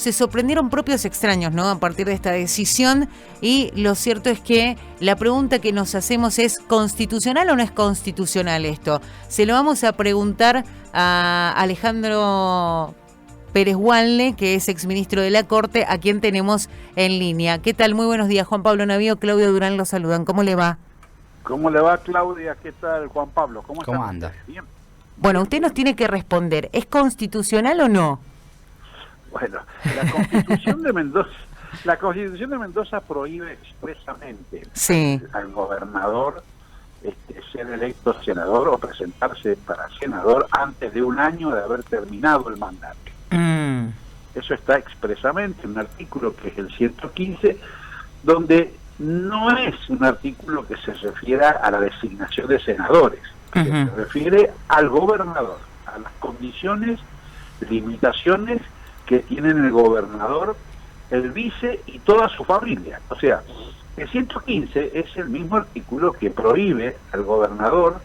se sorprendieron propios extraños, ¿no?, a partir de esta decisión, y lo cierto es que la pregunta que nos hacemos es: ¿constitucional o no es constitucional esto? Se lo vamos a preguntar a Alejandro Pérez Walne, que es exministro de la Corte, a quien tenemos en línea. ¿Qué tal? Muy buenos días, Juan Pablo Navío, Claudio Durán los saludan. ¿Cómo le va? ¿Cómo le va, Claudia? ¿Qué tal, Juan Pablo? ¿Cómo anda? Bien. Bueno, usted nos tiene que responder, ¿es constitucional o no? Bueno, la Constitución de Mendoza prohíbe expresamente al gobernador ser electo senador o presentarse para senador antes de un año de haber terminado el mandato. Eso está expresamente en un artículo que es el 115, donde no es un artículo que se refiera a la designación de senadores, se refiere al gobernador, a las condiciones, limitaciones que tienen el gobernador, el vice y toda su familia. O sea, el 115 es el mismo artículo que prohíbe al gobernador,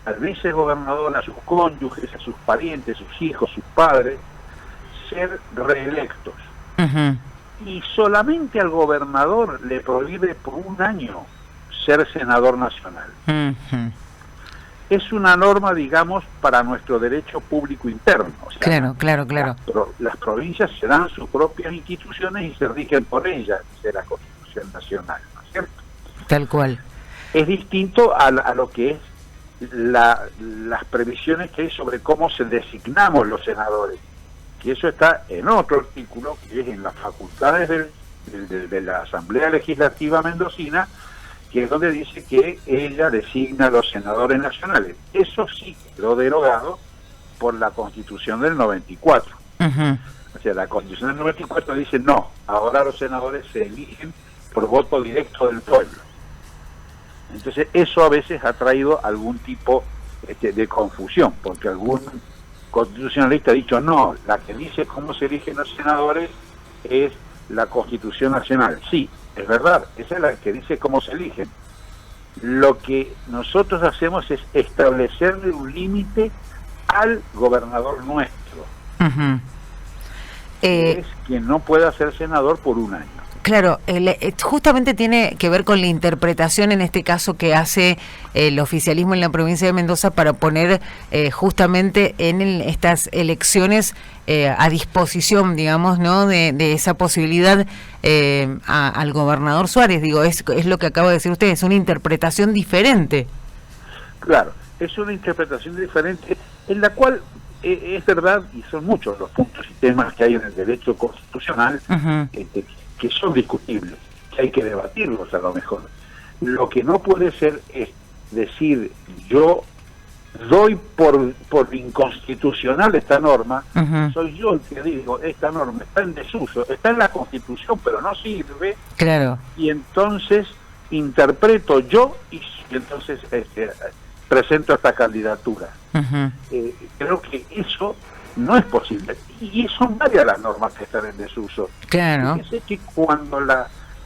al vicegobernador, a sus cónyuges, a sus parientes, sus hijos, sus padres, ser reelectos. Y solamente al gobernador le prohíbe por un año ser senador nacional. Es una norma, digamos, para nuestro derecho público interno. O sea, Claro. Las provincias se dan sus propias instituciones y se rigen por ellas, dice la Constitución Nacional, ¿no es cierto? Tal cual. Es distinto a lo que es las previsiones que hay sobre cómo se designamos los senadores. Y eso está en otro artículo, que es en las facultades de la Asamblea Legislativa Mendocina, que es donde dice que ella designa a los senadores nacionales. Eso sí quedó derogado por la Constitución del 94. O sea, la Constitución del 94 dice no, ahora los senadores se eligen por voto directo del pueblo. Entonces eso a veces ha traído algún tipo de confusión, porque algún constitucionalista ha dicho no, la que dice cómo se eligen los senadores es la Constitución Nacional. Sí, es verdad, esa es la que dice cómo se eligen. Lo que nosotros hacemos es establecerle un límite al gobernador nuestro, que es quien no pueda ser senador por un año. Claro, justamente tiene que ver con la interpretación en este caso que hace el oficialismo en la provincia de Mendoza para poner justamente en estas elecciones a disposición, digamos, ¿no?, de esa posibilidad al gobernador Suárez. Digo, es lo que acaba de decir usted, es una interpretación diferente. Claro, es una interpretación diferente en la cual es verdad, y son muchos los puntos y temas que hay en el derecho constitucional, que son discutibles, que hay que debatirlos a lo mejor. Lo que no puede ser es decir, yo doy por inconstitucional esta norma, soy yo el que digo, esta norma está en desuso, está en la Constitución, pero no sirve, y entonces interpreto yo y entonces presento esta candidatura. Creo que eso no es posible, y son varias las normas que están en desuso. Fíjese que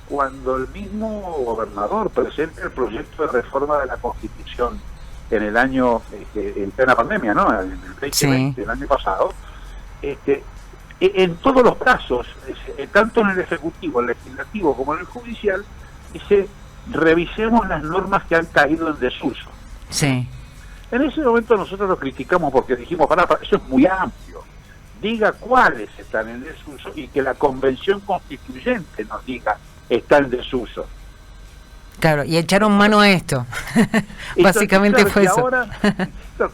cuando el mismo gobernador presenta el proyecto de reforma de la Constitución en el año, en plena pandemia, ¿no?, en el 2020, el año pasado, en todos los casos, tanto en el Ejecutivo, el Legislativo como en el Judicial, dice, revisemos las normas que han caído en desuso. En ese momento nosotros lo criticamos porque dijimos, eso es muy amplio, diga cuáles están en desuso y que la Convención Constituyente nos diga está en desuso. Claro, y echaron mano a esto. Básicamente fue eso. Ahora,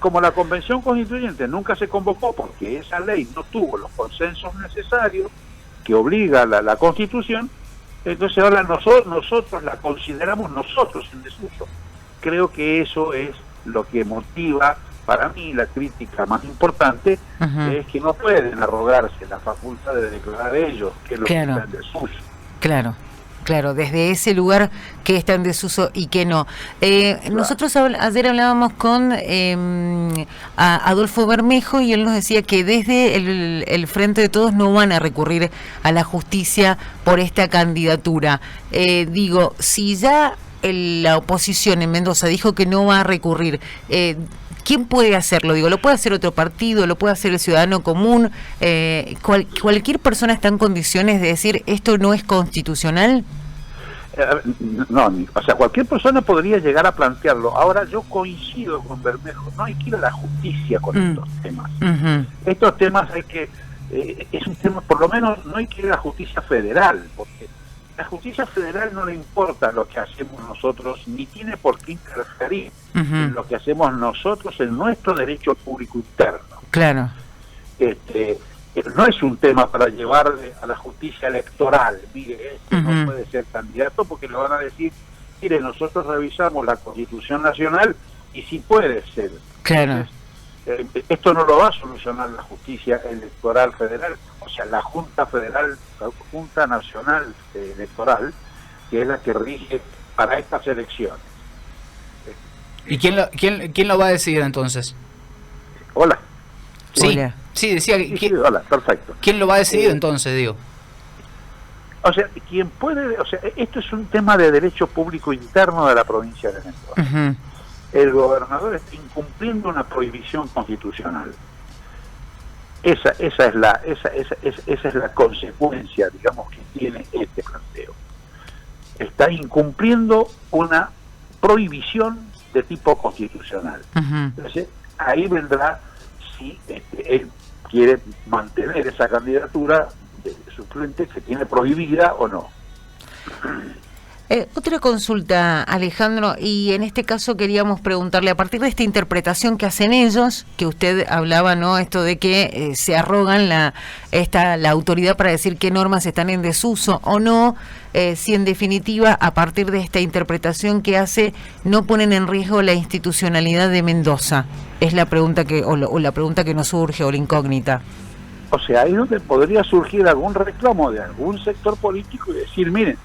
como la Convención Constituyente nunca se convocó porque esa ley no tuvo los consensos necesarios que obliga la Constitución, entonces ahora nosotros la consideramos nosotros en desuso. Creo que eso es lo que motiva, para mí, la crítica más importante, es que no pueden arrogarse la facultad de declarar ellos que es lo que está en desuso. Claro, desde ese lugar que está en desuso y que no. Nosotros ayer hablábamos con a Adolfo Bermejo y él nos decía que desde el Frente de Todos no van a recurrir a la justicia por esta candidatura. Digo, si ya la oposición en Mendoza dijo que no va a recurrir, ¿quién puede hacerlo? Digo, ¿lo puede hacer otro partido? ¿Lo puede hacer el ciudadano común? ¿Cualquier persona está en condiciones de decir esto no es constitucional? No, o sea, cualquier persona podría llegar a plantearlo. Ahora, yo coincido con Bermejo, no hay que ir a la justicia con estos temas. Estos temas hay que, es un tema, por lo menos no hay que ir a la justicia federal, porque la justicia federal no le importa lo que hacemos nosotros, ni tiene por qué interferir en lo que hacemos nosotros, en nuestro derecho público interno. Claro. No es un tema para llevarle a la justicia electoral. Mire, no puede ser candidato porque le van a decir, mire, nosotros revisamos la Constitución Nacional y sí puede ser. Claro. Entonces, esto no lo va a solucionar la justicia electoral federal, o sea, la Junta Federal, la Junta Nacional Electoral, que es la que rige para estas elecciones. ¿Y quién lo va a decidir entonces? Hola. Sí. Hola. Sí, decía Sí, hola, perfecto. ¿Quién lo va a decidir entonces, digo? O sea, quien puede, o sea, esto es un tema de derecho público interno de la provincia de Mendoza. El gobernador está incumpliendo una prohibición constitucional. Esa es la consecuencia, digamos, que tiene este planteo. Está incumpliendo una prohibición de tipo constitucional. Entonces, ahí vendrá si él quiere mantener esa candidatura de suplente que tiene prohibida o no. Otra consulta, Alejandro, y en este caso queríamos preguntarle, a partir de esta interpretación que hacen ellos, que usted hablaba, ¿no? Esto de que se arrogan la autoridad para decir qué normas están en desuso o no, si en definitiva, a partir de esta interpretación que hace, no ponen en riesgo la institucionalidad de Mendoza. Es la pregunta o la pregunta que nos surge, o la incógnita. O sea, ahí es donde podría surgir algún reclamo de algún sector político y decir, miren,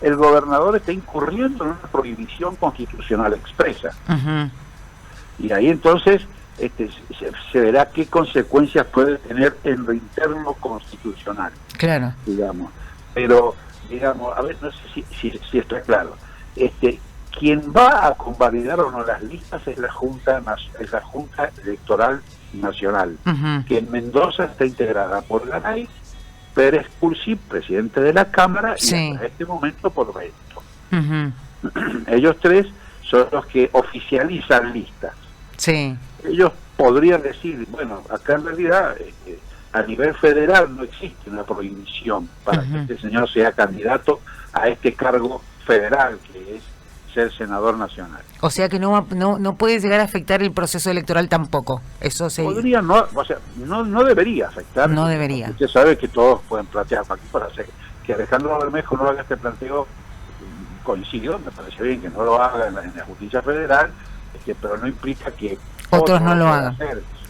el gobernador está incurriendo en una prohibición constitucional expresa. Y ahí entonces se verá qué consecuencias puede tener en lo interno constitucional. Claro. Digamos. Pero, digamos, a ver, no sé si esto es claro. Quien va a convalidar o no las listas es la Junta Electoral Nacional, que en Mendoza está integrada por Garay, Pérez Cursi, presidente de la Cámara, y hasta este momento por Bento. Ellos tres son los que oficializan listas. Ellos podrían decir, bueno, acá en realidad a nivel federal no existe una prohibición para que este señor sea candidato a este cargo federal, que es ser senador nacional. O sea que no puede llegar a afectar el proceso electoral tampoco. Eso se podría, no, o sea, no debería afectar. No debería. Usted sabe que todos pueden plantear aquí para hacer que Alejandro Bermejo no haga este planteo. Coincido, me parece bien que no lo haga en la justicia federal, pero no implica que otros no lo hagan.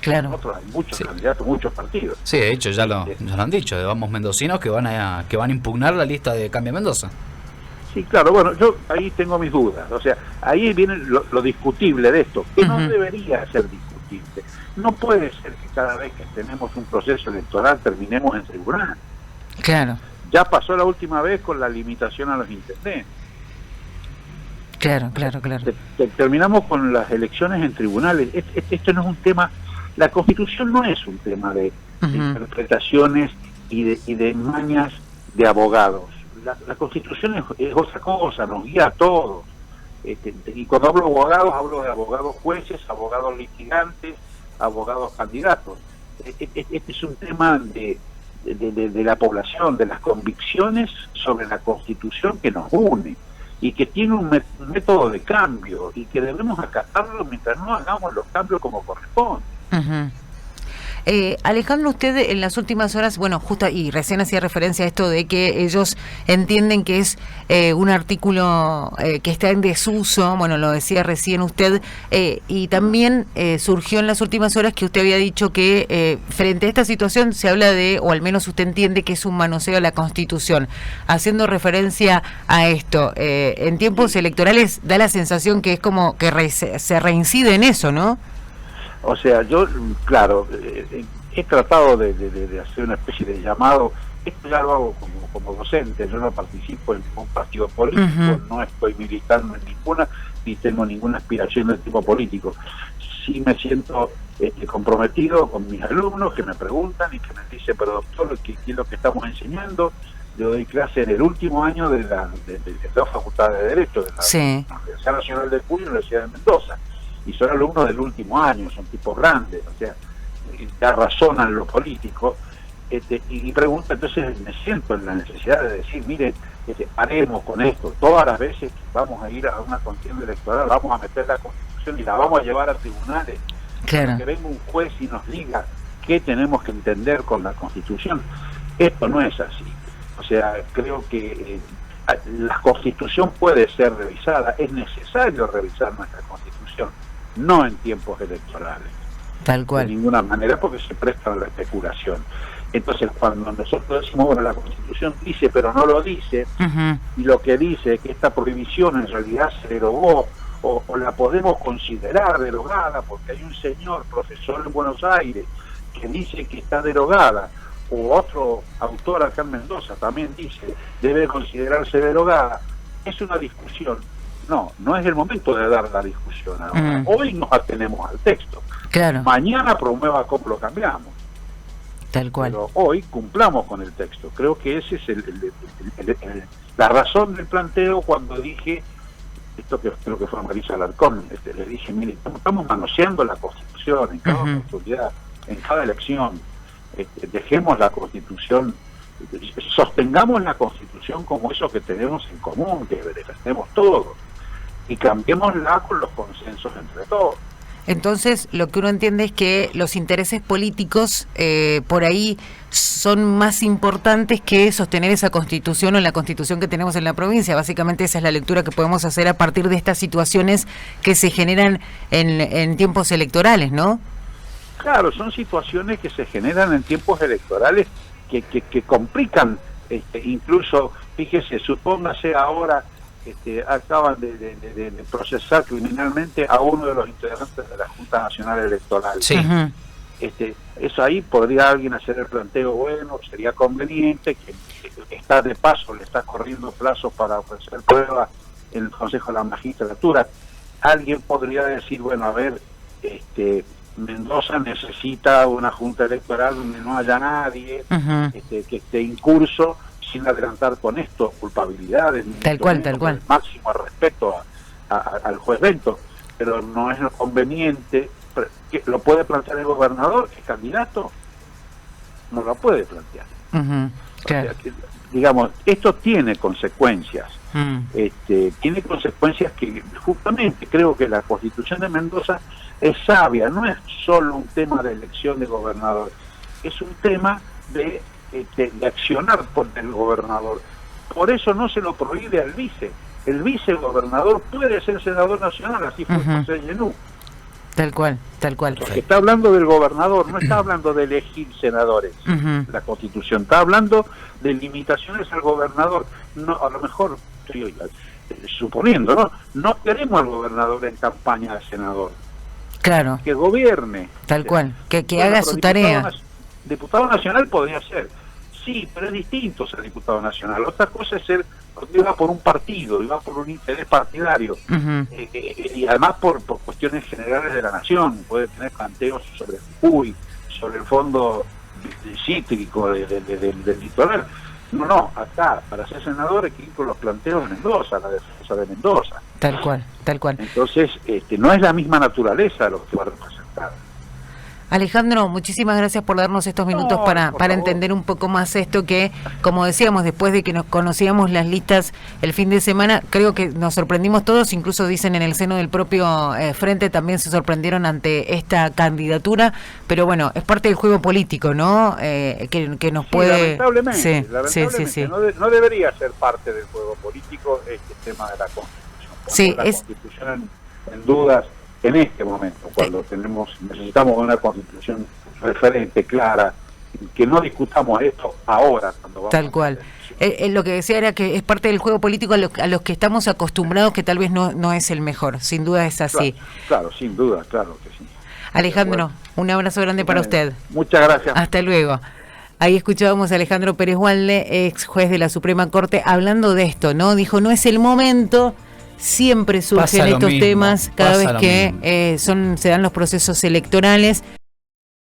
Claro. Otros, hay muchos candidatos, muchos partidos. Sí, de hecho ya lo han dicho, de Vamos Mendocinos que van a impugnar la lista de Cambia Mendoza. Sí, claro, bueno, yo ahí tengo mis dudas. O sea, ahí viene lo discutible de esto, que no debería ser discutible. No puede ser que cada vez que tenemos un proceso electoral terminemos en tribunal. Claro. Ya pasó la última vez con la limitación a los intendentes. Claro. Terminamos con las elecciones en tribunales. Esto no es un tema, la Constitución no es un tema de interpretaciones y de mañas de abogados. La Constitución es otra cosa, nos guía a todos. Y cuando hablo de abogados jueces, abogados litigantes, abogados candidatos. Este es un tema de la población, de las convicciones sobre la Constitución que nos une y que tiene un método de cambio y que debemos acatarlo mientras no hagamos los cambios como corresponde. Alejandro, usted en las últimas horas, bueno, justo y recién hacía referencia a esto de que ellos entienden que es un artículo que está en desuso, bueno, lo decía recién usted, y también surgió en las últimas horas que usted había dicho que frente a esta situación se habla de, o al menos usted entiende que es un manoseo a la Constitución. Haciendo referencia a esto, en tiempos electorales da la sensación que es como que se reincide en eso, ¿no? O sea, yo, claro, he tratado de hacer una especie de llamado. Esto ya lo hago como docente, yo no participo en ningún partido político, no estoy militando en ninguna, ni tengo ninguna aspiración de tipo político. sí me siento comprometido con mis alumnos que me preguntan y que me dicen, pero doctor, ¿qué es lo que estamos enseñando? Yo doy clase en el último año de la Facultad de Derecho de la Universidad Nacional del Cuyo y la Universidad de Mendoza, y son alumnos del último año, son tipos grandes, o sea, ya razonan lo político, y pregunta, entonces me siento en la necesidad de decir, miren, paremos con esto, todas las veces que vamos a ir a una contienda electoral, vamos a meter la Constitución y la vamos a llevar a tribunales, claro, que venga un juez y nos diga qué tenemos que entender con la Constitución. Esto no es así. O sea, creo que la Constitución puede ser revisada, es necesario revisar nuestra Constitución, no en tiempos electorales. Tal cual. De ninguna manera, porque se presta a la especulación. Entonces, cuando nosotros decimos, bueno, la Constitución dice, pero no lo dice, y lo que dice es que esta prohibición en realidad se derogó, o la podemos considerar derogada, porque hay un señor, profesor en Buenos Aires, que dice que está derogada, o otro autor acá en Mendoza también dice, debe considerarse derogada, es una discusión. No es el momento de dar la discusión ahora. Hoy nos atenemos al texto. Claro. Mañana promueva COP lo cambiamos. Tal cual. Pero hoy cumplamos con el texto. Creo que ese es la razón del planteo cuando dije, esto que creo que fue Marisa Alarcón, le dije, mire, estamos manoseando la Constitución en cada oportunidad, en cada elección. Dejemos la Constitución, sostengamos la Constitución como eso que tenemos en común, que defendemos todos, y cambiémosla con los consensos entre todos. Entonces, lo que uno entiende es que los intereses políticos por ahí son más importantes que sostener esa Constitución o la Constitución que tenemos en la provincia. Básicamente esa es la lectura que podemos hacer a partir de estas situaciones que se generan en tiempos electorales, ¿no? Claro, son situaciones que se generan en tiempos electorales que complican, incluso, fíjese, supóngase ahora, acaban de procesar criminalmente a uno de los integrantes de la Junta Nacional Electoral. Sí. Eso ahí podría alguien hacer el planteo, bueno, sería conveniente que está de paso, le está corriendo plazos para ofrecer pruebas en el Consejo de la Magistratura. Alguien podría decir, bueno, a ver, Mendoza necesita una junta electoral donde no haya nadie que esté incurso, sin adelantar con esto culpabilidades, tal cual. El máximo respeto al juez Bento, pero no es conveniente. Que lo puede plantear el gobernador, que es candidato, no lo puede plantear. Claro. O sea, digamos, esto tiene consecuencias. Tiene consecuencias que justamente creo que la Constitución de Mendoza es sabia, no es solo un tema de elección de gobernador, es un tema de accionar por el gobernador. Por eso no se lo prohíbe al vice. El vicegobernador puede ser senador nacional, así fue José Llenú. Tal cual. Porque está hablando del gobernador, no está hablando de elegir senadores. La Constitución está hablando de limitaciones al gobernador. No, a lo mejor, estoy suponiendo, no queremos al gobernador en campaña de senador. Claro. Que gobierne. Tal cual, que haga su tarea. Diputado nacional podría ser. Sí, pero es distinto ser diputado nacional. Otra cosa es ser, porque iba por un partido, iba por un interés partidario, y además por cuestiones generales de la nación. Puede tener planteos sobre Jujuy, sobre el fondo cítrico del litoral. No, acá, para ser senador hay que ir con los planteos de Mendoza, la defensa de Mendoza. Tal cual. Entonces, no es la misma naturaleza lo que va a representar. Alejandro, muchísimas gracias por darnos estos minutos para entender un poco más esto que, como decíamos, después de que nos conocíamos las listas el fin de semana, creo que nos sorprendimos todos, incluso dicen en el seno del propio Frente también se sorprendieron ante esta candidatura, pero bueno, es parte del juego político, ¿no? Que nos puede... Lamentablemente, sí. No debería ser parte del juego político este tema de la Constitución. La Constitución en dudas en este momento, cuando necesitamos una Constitución referente, clara, que no discutamos esto ahora. Tal cual. Lo que decía era que es parte del juego político a los que estamos acostumbrados, que tal vez no es el mejor, sin duda es así. Claro, sin duda, claro que sí. Alejandro, un abrazo grande para usted. Muchas gracias. Hasta luego. Ahí escuchábamos a Alejandro Pérez Walde, ex juez de la Suprema Corte, hablando de esto, ¿no? Dijo, no es el momento. siempre surgen Pasa lo estos mismo, temas cada pasa vez lo que se dan los procesos electorales.